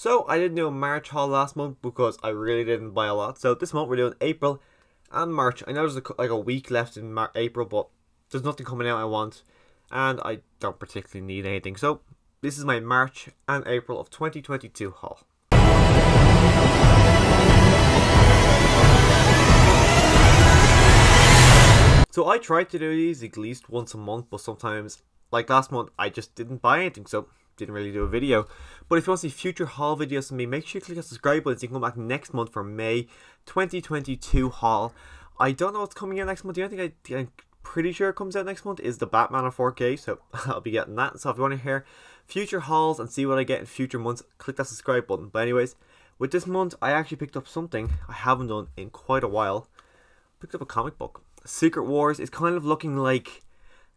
So I didn't do a March haul last month because I really didn't buy a lot. So this month we're doing April and March. I know there's like a week left in April, but there's nothing coming out I want, and I don't particularly need anything. So this is my March and April of 2022 haul. So I try to do these at least once a month, but sometimes, like last month, I just didn't buy anything, so didn't really do a video. But if you want to see future haul videos from me, make sure you click the subscribe button so you can come back next month for May 2022 haul. I don't know what's coming out next month. The only thing I'm pretty sure comes out next month is the Batman on 4K, so I'll be getting that. So if you want to hear future hauls and see what I get in future months, click that subscribe button. But anyways, with this month, I actually picked up something I haven't done in quite a while. Picked up a comic book. Secret Wars is kind of looking like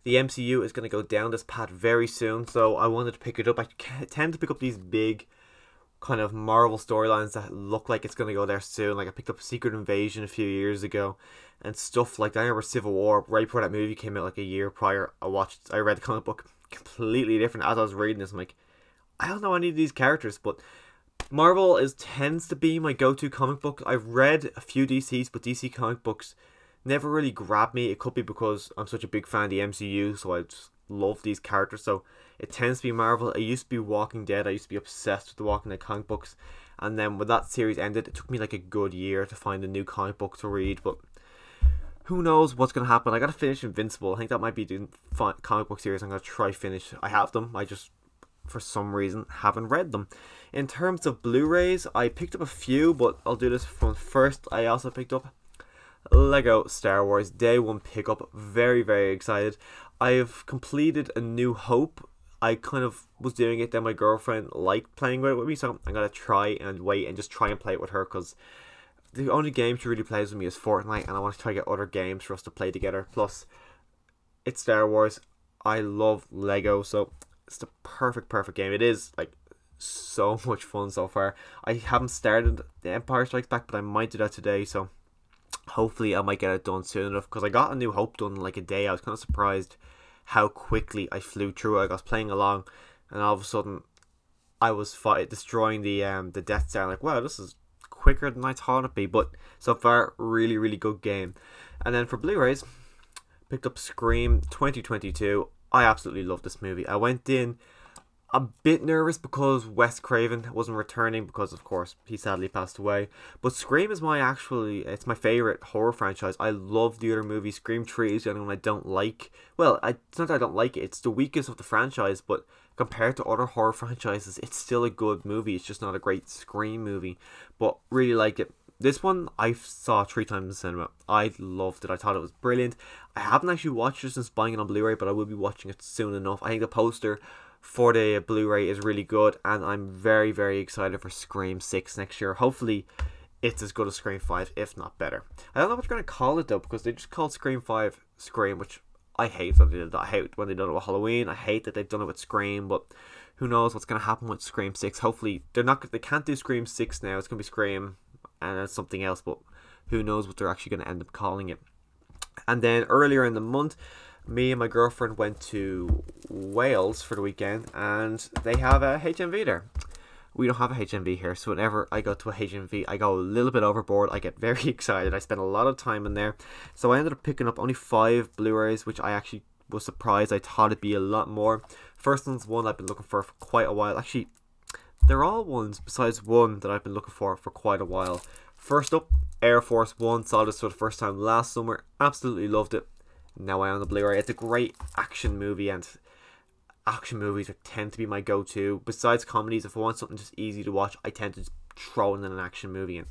the MCU is going to go down this path very soon, so I wanted to pick it up. I tend to pick up these big kind of Marvel storylines that look like it's going to go there soon. Like I picked up Secret Invasion a few years ago and stuff like that. I remember Civil War, right before that movie came out like a year prior. I read the comic book completely different as I was reading this. I'm like, I don't know any of these characters, but Marvel tends to be my go-to comic book. I've read a few DCs, but DC comic books never really grabbed me. It could be because I'm such a big fan of the MCU, so I just love these characters. So it tends to be Marvel. I used to be Walking Dead. I used to be obsessed with the Walking Dead comic books. And then when that series ended, it took me like a good year to find a new comic book to read. But who knows what's going to happen. I got to finish Invincible. I think that might be the comic book series I'm going to try finish. I have them. I just, for some reason, haven't read them. In terms of Blu-rays, I picked up a few, but I'll do this from first. I also picked up Lego Star Wars Day 1 pickup. Very, very excited. I've completed A New Hope. I kind of was doing it, then my girlfriend liked playing with it with me, so I'm going to try and wait and just try and play it with her, because the only game she really plays with me is Fortnite, and I want to try to get other games for us to play together. Plus, it's Star Wars. I love Lego, so it's the perfect game. It is like so much fun so far. I haven't started The Empire Strikes Back, but I might do that today, so hopefully I might get it done soon enough, because I got A New Hope done in like a day. I was kind of surprised how quickly I flew through it. I was playing along, and all of a sudden I was destroying the Death Star. I'm like, wow, this is quicker than I thought it'd be. But so far, really good game. And then for Blu-rays, picked up Scream 2022. I absolutely love this movie. I went in a bit nervous because Wes Craven wasn't returning, because of course he sadly passed away. But Scream is it's my favourite horror franchise. I love the other movies. Scream 3 is the only one I don't like. Well, it's not that I don't like it, it's the weakest of the franchise, but compared to other horror franchises, it's still a good movie. It's just not a great Scream movie, but really like it. This one I saw 3 times in the cinema. I loved it. I thought it was brilliant. I haven't actually watched it since buying it on Blu-ray, but I will be watching it soon enough. I think the poster for the Blu-ray is really good, and I'm very excited for Scream 6 next year. Hopefully it's as good as Scream 5, if not better. I don't know what they're going to call it though, because they just called Scream 5 Scream, which I hate that they did that. I hate when they done it with Halloween. I hate that they've done it with Scream, but who knows what's going to happen with Scream 6. Hopefully they can't do Scream 6 now. It's going to be Scream and then something else, but who knows what they're actually going to end up calling it. And then earlier in the month, me and my girlfriend went to Wales for the weekend, and they have a HMV there. We don't have a HMV here, so whenever I go to a HMV, I go a little bit overboard. I get very excited. I spend a lot of time in there. So I ended up picking up only 5 Blu-rays, which I actually was surprised. I thought it'd be a lot more. First one's one I've been looking for quite a while. Actually, they're all ones besides one that I've been looking for quite a while. First up, Air Force One. Saw this for the first time last summer. Absolutely loved it. Now I own the Blu-ray. It's a great action movie, and action movies tend to be my go-to. Besides comedies, if I want something just easy to watch, I tend to just throw in an action movie. And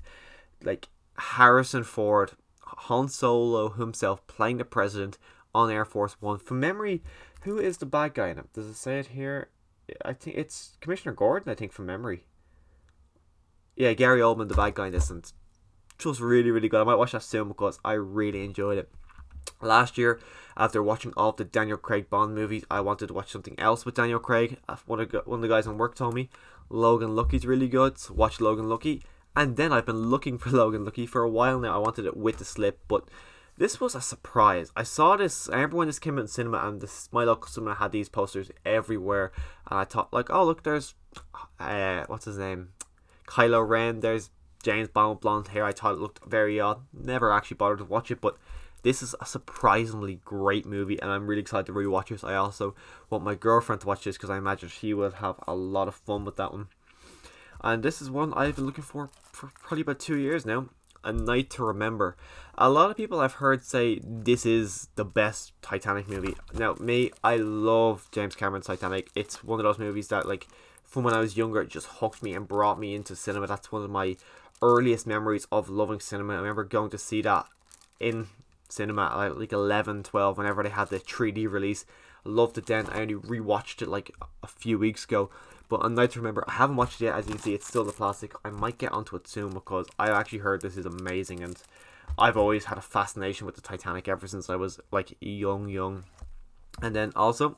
like Harrison Ford, Han Solo himself playing the president on Air Force One. From memory, who is the bad guy in it? Does it say it here? I think it's Commissioner Gordon, I think, from memory. Yeah, Gary Oldman, the bad guy in this, and just really good. I might watch that soon because I really enjoyed it. Last year, after watching all of the Daniel Craig Bond movies, I wanted to watch something else with Daniel Craig. One of the guys on work told me Logan Lucky's really good, so watch Logan Lucky. And then I've been looking for Logan Lucky for a while now. I wanted it with the slip, but this was a surprise. I saw this, I remember when this came out in cinema, and my local cinema had these posters everywhere, and I thought like, oh look, there's what's his name, Kylo Ren. There's James Bond with blonde hair. I thought it looked very odd. Never actually bothered to watch it, but this is a surprisingly great movie, and I'm really excited to rewatch this. I also want my girlfriend to watch this because I imagine she will have a lot of fun with that one. And this is one I've been looking for probably about 2 years now. A Night to Remember. A lot of people I've heard say this is the best Titanic movie. Now, me, I love James Cameron's Titanic. It's one of those movies that, like, from when I was younger, it just hooked me and brought me into cinema. That's one of my earliest memories of loving cinema. I remember going to see that in cinema at like 11, 12, whenever they had the 3D release. I loved it then. I only rewatched it like a few weeks ago. But A Night to Remember, I haven't watched it yet. As you can see, it's still the plastic. I might get onto it soon because I actually heard this is amazing, and I've always had a fascination with the Titanic ever since I was like young. And then also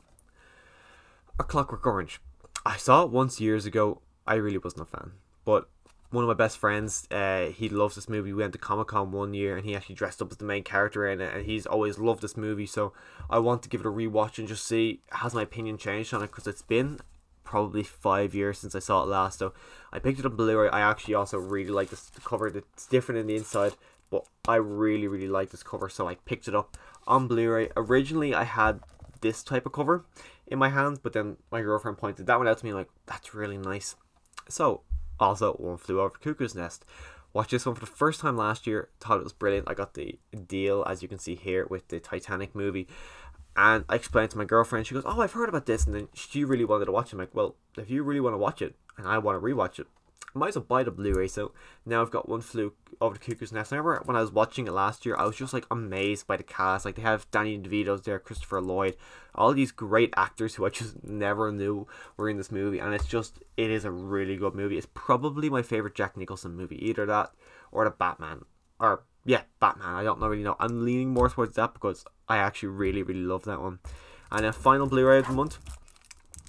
A Clockwork Orange. I saw it once years ago. I really wasn't a fan, but one of my best friends, he loves this movie. We went to Comic-Con one year and he actually dressed up as the main character in it, and he's always loved this movie, so I want to give it a rewatch and just see, has my opinion changed on it, because it's been probably 5 years since I saw it last. So I picked it up on Blu-ray. I actually also really like this cover. It's different in the inside, but I really like this cover, so I picked it up on Blu-ray. Originally I had this type of cover in my hands, but then my girlfriend pointed that one out to me, like, that's really nice. So also One Flew Over Cuckoo's Nest. Watched this one for the first time last year. Thought it was brilliant. I got the deal, as you can see here, with the Titanic movie. And I explained to my girlfriend. She goes, oh, I've heard about this. And then she really wanted to watch it. I'm like, well, if you really want to watch it and I want to rewatch it, I might as well buy the Blu-ray. So now I've got One Flew Over the Cuckoo's Nest. I remember when I was watching it last year, I was just like amazed by the cast. Like, they have Danny DeVito's there, Christopher Lloyd, all these great actors who I just never knew were in this movie. And it's just, it is a really good movie. It's probably my favorite Jack Nicholson movie. Either that or the Batman. Or, yeah, Batman. I don't really know. I'm leaning more towards that because I actually really love that one. And then final Blu-ray of the month,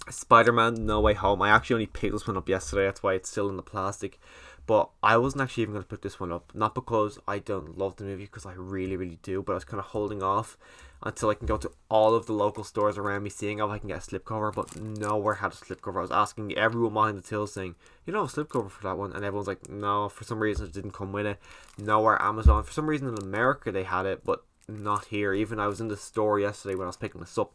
Spider-Man No Way Home. I actually only picked this one up yesterday. That's why it's still in the plastic. But I wasn't actually even going to pick this one up. Not because I don't love the movie, because I really do. But I was kind of holding off until I can go to all of the local stores around me, seeing if I can get a slipcover. But nowhere had a slipcover. I was asking everyone behind the till, saying, you don't have a slipcover for that one? And everyone's like, no, for some reason it didn't come with it. Nowhere Amazon. For some reason in America they had it, but not here. Even I was in the store yesterday when I was picking this up,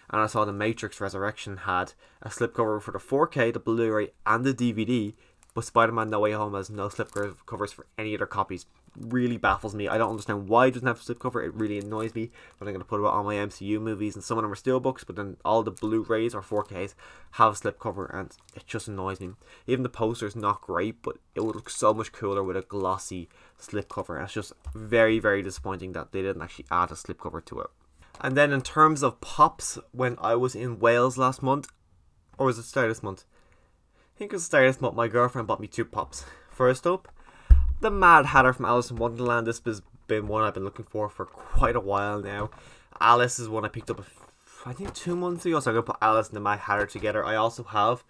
and I saw The Matrix Resurrection had a slipcover for the 4K, the Blu-ray, and the DVD, but Spider-Man No Way Home has no slipcovers for any other copies. Really baffles me. I don't understand why it doesn't have a slipcover. It really annoys me when I'm going to put it on my MCU movies, and some of them are steelbooks, but then all the Blu-rays or 4Ks have a slipcover, and it just annoys me. Even the poster is not great, but it would look so much cooler with a glossy slipcover. It's just very disappointing that they didn't actually add a slipcover to it. And then in terms of pops, when I was in Wales last month, or was it start this month? I think it was the start of this month, my girlfriend bought me 2 pops. First up, the Mad Hatter from Alice in Wonderland. This has been one I've been looking for quite a while now. Alice is one I picked up, I think 2 months ago, so I'm going to put Alice and the Mad Hatter together. I also have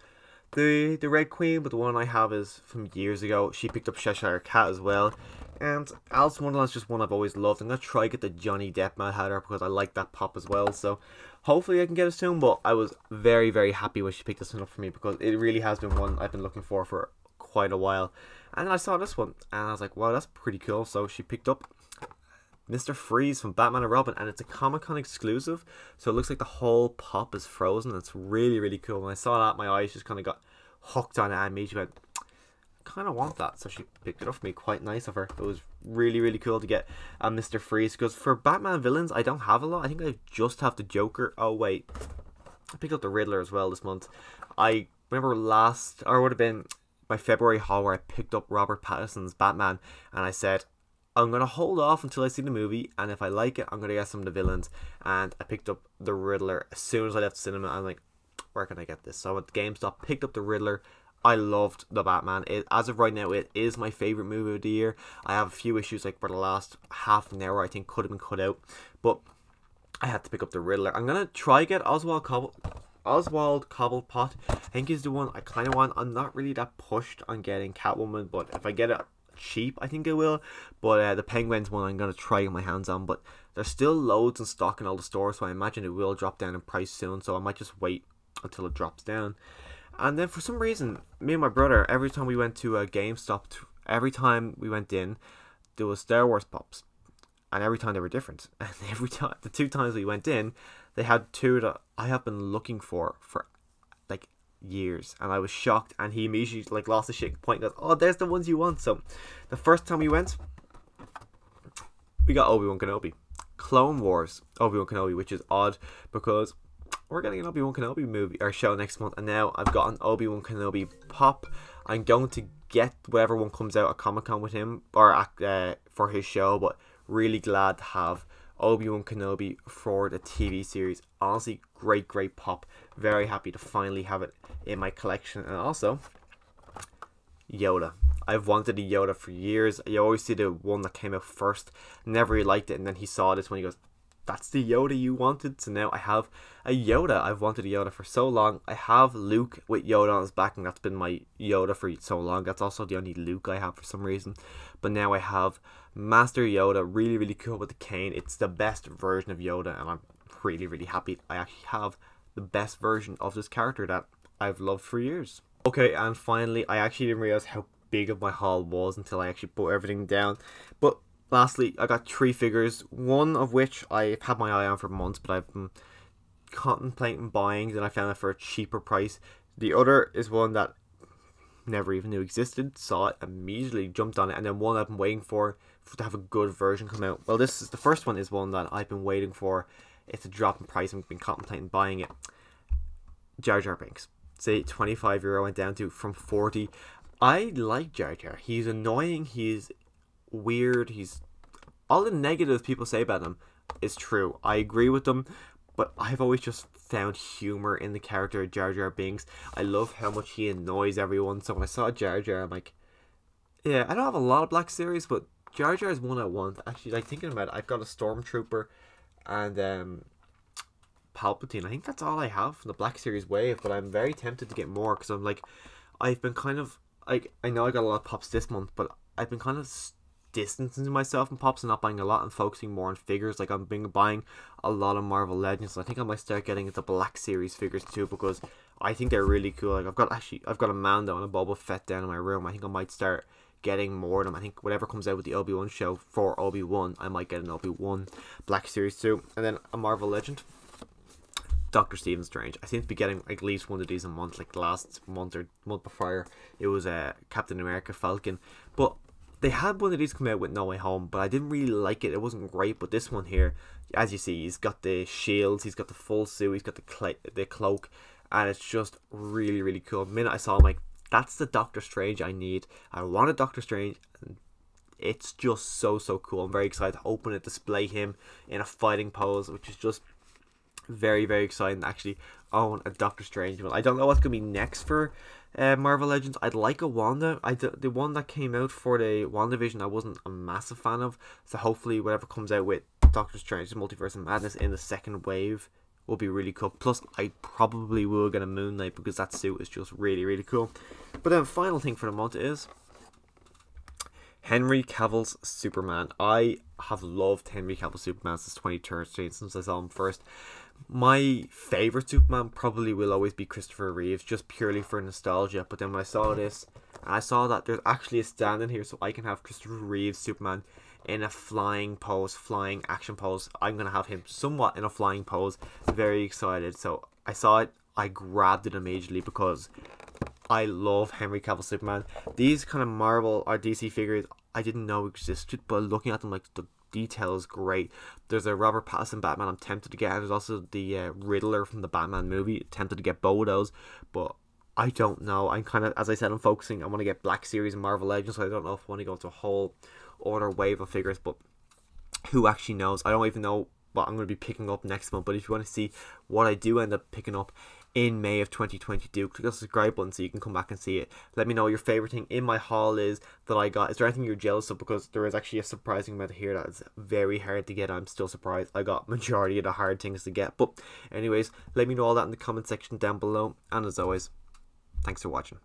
the Red Queen, but the one I have is from years ago. She picked up Cheshire Cat as well. And Alice in Wonderland is just one I've always loved. I'm going to try to get the Johnny Depp Mad Hatter because I like that pop as well. So hopefully I can get it soon. But I was very happy when she picked this one up for me, because it really has been one I've been looking for quite a while. And I saw this one and I was like, wow, that's pretty cool. So she picked up Mr. Freeze from Batman and Robin, and it's a Comic-Con exclusive. So it looks like the whole pop is frozen. It's really cool. When I saw that, my eyes just kind of got hooked on it, and I immediately went, kind of want that. So she picked it up for me. Quite nice of her. It was really cool to get a Mr. Freeze, because for Batman villains I don't have a lot. I think I just have the Joker. Oh wait, I picked up the Riddler as well this month. I remember last, or it would have been my February haul, where I picked up Robert Pattinson's Batman, and I said I'm going to hold off until I see the movie, and if I like it I'm going to get some of the villains. And I picked up the Riddler as soon as I left the cinema. I'm like, where can I get this? So I went to GameStop, picked up the Riddler. I loved the Batman. As of right now, it is my favourite movie of the year. I have a few issues, like for the last half an hour, I think could have been cut out, but I had to pick up the Riddler. I'm going to try get Oswald Cobblepot. I think is the one I kind of want. I'm not really that pushed on getting Catwoman, but if I get it cheap, I think I will. But the Penguins one I'm going to try get my hands on, but there's still loads in stock in all the stores, so I imagine it will drop down in price soon, so I might just wait until it drops down. And then for some reason, me and my brother, every time we went to a GameStop, every time we went in, there was Star Wars pops. And every time they were different. And every time, the 2 times we went in, they had 2 that I have been looking for like years. And I was shocked. And he immediately like lost his shit, point, goes, "Oh, there's the ones you want." So the first time we went, we got Obi-Wan Kenobi. Clone Wars Obi-Wan Kenobi, which is odd because we're getting an Obi-Wan Kenobi movie or show next month, and now I've got an Obi-Wan Kenobi pop. I'm going to get whatever one comes out at Comic-Con with him or for his show, but really glad to have Obi-Wan Kenobi for the TV series. Honestly, great pop. Very happy to finally have it in my collection. And also Yoda. I've wanted a Yoda for years. You always see the one that came out first. Never really liked it, and then he saw this one. He goes, "That's the Yoda you wanted." So now I have a Yoda. I've wanted a Yoda for so long. I have Luke with Yoda on his back, and that's been my Yoda for so long. That's also the only Luke I have for some reason. But now I have Master Yoda. Really cool with the cane. It's the best version of Yoda, and I'm really happy I actually have the best version of this character that I've loved for years. Okay, and finally, I actually didn't realize how big of my haul was until I actually put everything down. But lastly, I got 3 figures, one of which I've had my eye on for months, but I've been contemplating buying, then I found it for a cheaper price. The other is one that never even knew existed, saw it, immediately jumped on it, and then one I've been waiting for to have a good version come out. Well, this is the first one is one that I've been waiting for. It's a drop in price, I've been contemplating buying it. Jar Jar Binks. Say €25 went down to from 40. I like Jar Jar. He's annoying, he's weird, he's all the negatives people say about him is true. I agree with them, but I've always just found humor in the character of Jar Jar Binks. I love how much he annoys everyone. So when I saw Jar Jar, I'm like, yeah, I don't have a lot of Black Series, but Jar Jar is one I want. Actually, like thinking about it, I've got a Stormtrooper and Palpatine. I think that's all I have from the Black Series wave, but I'm very tempted to get more because I'm like, I've been kind of like, I know I got a lot of pops this month, but I've been kind of distancing myself from pops and not buying a lot and focusing more on figures. Like I've been buying a lot of Marvel Legends, so I think I might start getting into Black Series figures too because I think they're really cool. Like I've got a Mando and a Boba Fett down in my room. I think I might start getting more of them. I think whatever comes out with the Obi-Wan show for Obi-Wan, I might get an Obi-Wan Black Series too. And then a Marvel Legend, Dr. Stephen Strange. I seem to be getting at least one of these a month. Like last month or month before, it was Captain America Falcon. But they had one of these come out with No Way Home, but I didn't really like it. It wasn't great. But this one here, as you see, he's got the shields, he's got the full suit, he's got the cloak, and it's just really cool. The minute I saw him, like, that's the Doctor Strange I need. I want a Doctor Strange, and it's just so cool. I'm very excited to open it, display him in a fighting pose, which is just very exciting to actually own a Doctor Strange one. I don't know what's going to be next for Marvel Legends. I'd like a Wanda. The one that came out for the WandaVision I wasn't a massive fan of, so hopefully whatever comes out with Doctor Strange Multiverse of Madness in the second wave will be really cool. Plus I probably will get a Moon Knight because that suit is just really cool. But then final thing for the month is Henry Cavill's Superman. I have loved Henry Cavill's Superman since 2013, since I saw him first. My favourite Superman probably will always be Christopher Reeves, just purely for nostalgia. But then when I saw this, I saw that there's actually a stand in here, so I can have Christopher Reeves Superman in a flying pose, flying action pose. I'm going to have him somewhat in a flying pose. Very excited. So I saw it, I grabbed it immediately because I love Henry Cavill Superman. These kind of Marvel or DC figures I didn't know existed, but looking at them, like, the detail is great. There's a Robert Pattinson Batman I'm tempted to get, and there's also the Riddler from the Batman movie. Tempted to get both of those, but I don't know. I'm kind of, as I said, I'm focusing. I want to get Black Series and Marvel Legends, so I don't know if I want to go into a whole other wave of figures, but who actually knows? I don't even know what I'm going to be picking up next month, but if you want to see what I do end up picking up in May of 2022, click the subscribe button so you can come back and see it. Let me know what your favorite thing in my haul is that I got. Is there anything you're jealous of? Because there is actually a surprising amount here that is very hard to get. I'm still surprised I got majority of the hard things to get. But anyways, let me know all that in the comment section down below, and as always, thanks for watching.